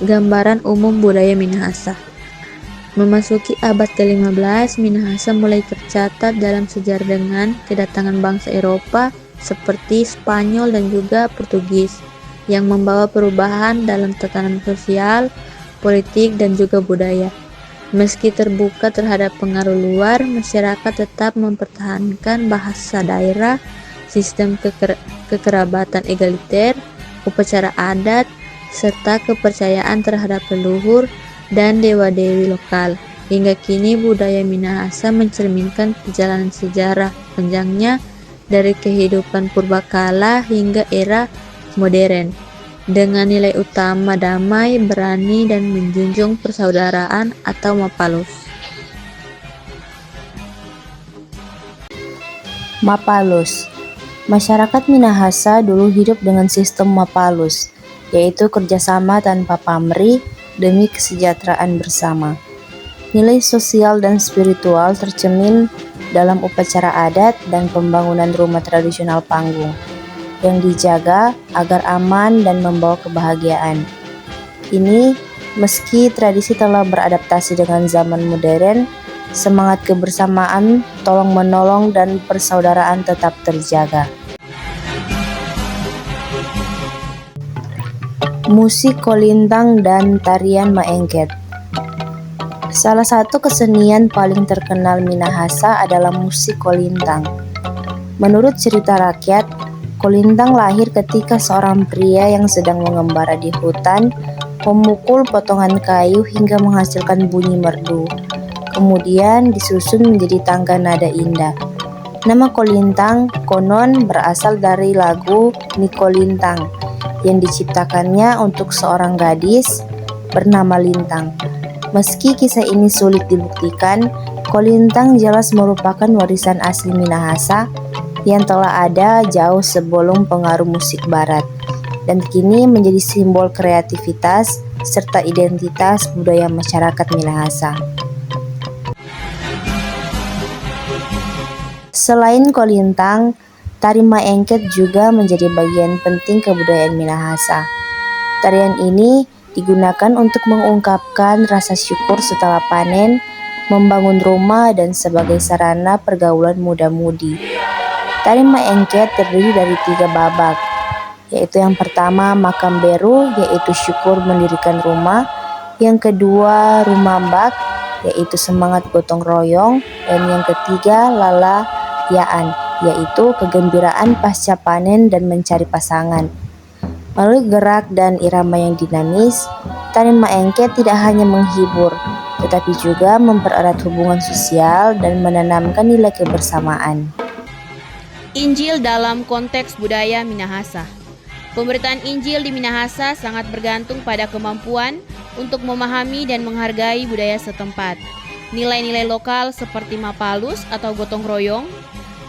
Gambaran umum budaya Minahasa. Memasuki abad ke-15, Minahasa mulai tercatat dalam sejarah dengan kedatangan bangsa Eropa seperti Spanyol dan juga Portugis yang membawa perubahan dalam tatanan sosial, politik, dan juga budaya. Meski terbuka terhadap pengaruh luar, masyarakat tetap mempertahankan bahasa daerah, sistem kekerabatan egaliter, upacara adat, serta kepercayaan terhadap leluhur dan dewa-dewi lokal. Hingga kini budaya Minahasa mencerminkan perjalanan sejarah panjangnya dari kehidupan purbakala hingga era modern, dengan nilai utama damai, berani, dan menjunjung persaudaraan atau Mapalus. Mapalus. Masyarakat Minahasa dulu hidup dengan sistem Mapalus, yaitu kerjasama tanpa pamrih demi kesejahteraan bersama. Nilai sosial dan spiritual tercermin dalam upacara adat dan pembangunan rumah tradisional panggung yang dijaga agar aman dan membawa kebahagiaan. Ini meski tradisi telah beradaptasi dengan zaman modern, semangat kebersamaan, tolong-menolong, dan persaudaraan tetap terjaga. Musik kolintang dan tarian maengket. Salah satu kesenian paling terkenal Minahasa adalah musik kolintang. Menurut cerita rakyat, kolintang lahir ketika seorang pria yang sedang mengembara di hutan memukul potongan kayu hingga menghasilkan bunyi merdu. Kemudian disusun menjadi tangga nada indah. Nama kolintang konon berasal dari lagu Nikolintang yang diciptakannya untuk seorang gadis bernama Lintang. Meski kisah ini sulit dibuktikan, kolintang jelas merupakan warisan asli Minahasa yang telah ada jauh sebelum pengaruh musik barat, dan kini menjadi simbol kreativitas serta identitas budaya masyarakat Minahasa. Selain kolintang, tari maengket juga menjadi bagian penting kebudayaan Minahasa. Tarian ini digunakan untuk mengungkapkan rasa syukur setelah panen, membangun rumah, dan sebagai sarana pergaulan muda-mudi. Tari maengket terdiri dari 3 babak, yaitu yang pertama makam beru, yaitu syukur mendirikan rumah, yang kedua rumambak, yaitu semangat gotong royong, dan yang ketiga lalayaan, yaitu kegembiraan pasca panen dan mencari pasangan. Melalui gerak dan irama yang dinamis, tari maengket tidak hanya menghibur, tetapi juga mempererat hubungan sosial dan menanamkan nilai kebersamaan. Injil dalam konteks budaya Minahasa. Pemberitaan Injil di Minahasa sangat bergantung pada kemampuan untuk memahami dan menghargai budaya setempat. Nilai-nilai lokal seperti Mapalus atau gotong royong,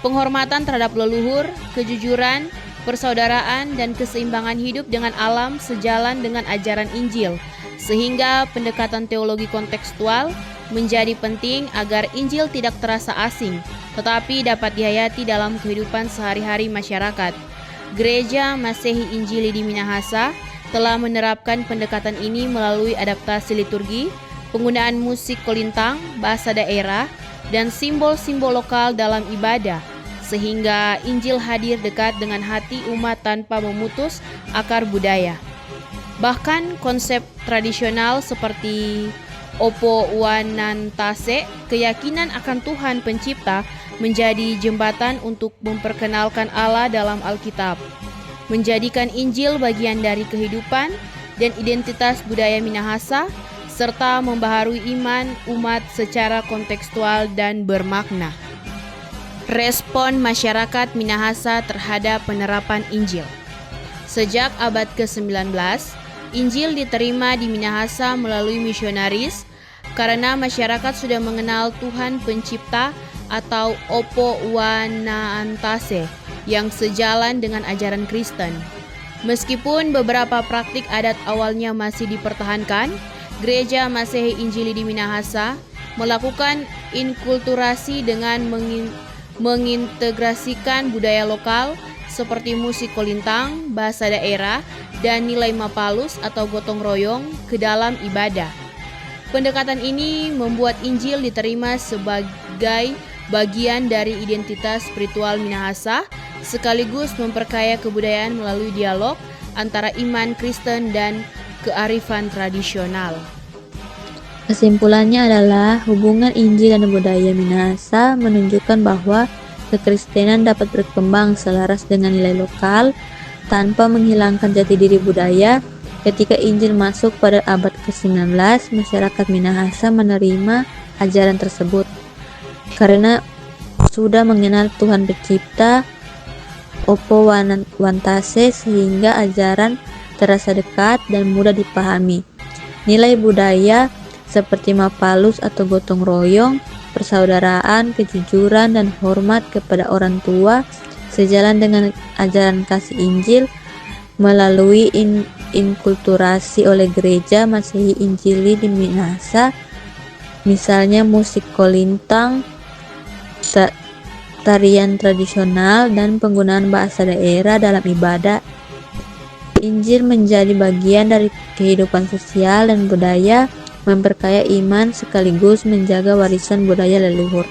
penghormatan terhadap leluhur, kejujuran, persaudaraan, dan keseimbangan hidup dengan alam sejalan dengan ajaran Injil, sehingga pendekatan teologi kontekstual menjadi penting agar Injil tidak terasa asing, tetapi dapat dihayati dalam kehidupan sehari-hari masyarakat. Gereja Masehi Injili di Minahasa telah menerapkan pendekatan ini melalui adaptasi liturgi, penggunaan musik kolintang, bahasa daerah, dan simbol-simbol lokal dalam ibadah, sehingga Injil hadir dekat dengan hati umat tanpa memutus akar budaya. Bahkan konsep tradisional seperti Opo Wanantase, keyakinan akan Tuhan Pencipta, menjadi jembatan untuk memperkenalkan Allah dalam Alkitab, menjadikan Injil bagian dari kehidupan dan identitas budaya Minahasa, serta membaharui iman umat secara kontekstual dan bermakna. Respon masyarakat Minahasa terhadap penerapan Injil. Sejak abad ke-19, Injil diterima di Minahasa melalui misionaris karena masyarakat sudah mengenal Tuhan Pencipta atau Opo Wanantase yang sejalan dengan ajaran Kristen. Meskipun beberapa praktik adat awalnya masih dipertahankan, Gereja Masehi Injili di Minahasa melakukan inkulturasi dengan mengintegrasikan budaya lokal seperti musik kolintang, bahasa daerah, dan nilai mapalus atau gotong royong ke dalam ibadah. Pendekatan ini membuat Injil diterima sebagai bagian dari identitas spiritual Minahasa, sekaligus memperkaya kebudayaan melalui dialog antara iman Kristen dan kearifan tradisional. Kesimpulannya adalah hubungan Injil dan budaya Minahasa menunjukkan bahwa kekristenan dapat berkembang selaras dengan nilai lokal tanpa menghilangkan jati diri budaya. Ketika Injil masuk pada abad ke-19, masyarakat Minahasa menerima ajaran tersebut karena sudah mengenal Tuhan Pencipta Opo Wantase, sehingga ajaran terasa dekat dan mudah dipahami. Nilai budaya seperti mapalus atau gotong royong, persaudaraan, kejujuran, dan hormat kepada orang tua sejalan dengan ajaran kasih Injil melalui inkulturasi oleh gereja Masehi Injili di Minahasa, misalnya musik kolintang, tarian tradisional, dan penggunaan bahasa daerah dalam ibadah. Injil menjadi bagian dari kehidupan sosial dan budaya, memperkaya iman sekaligus menjaga warisan budaya leluhur.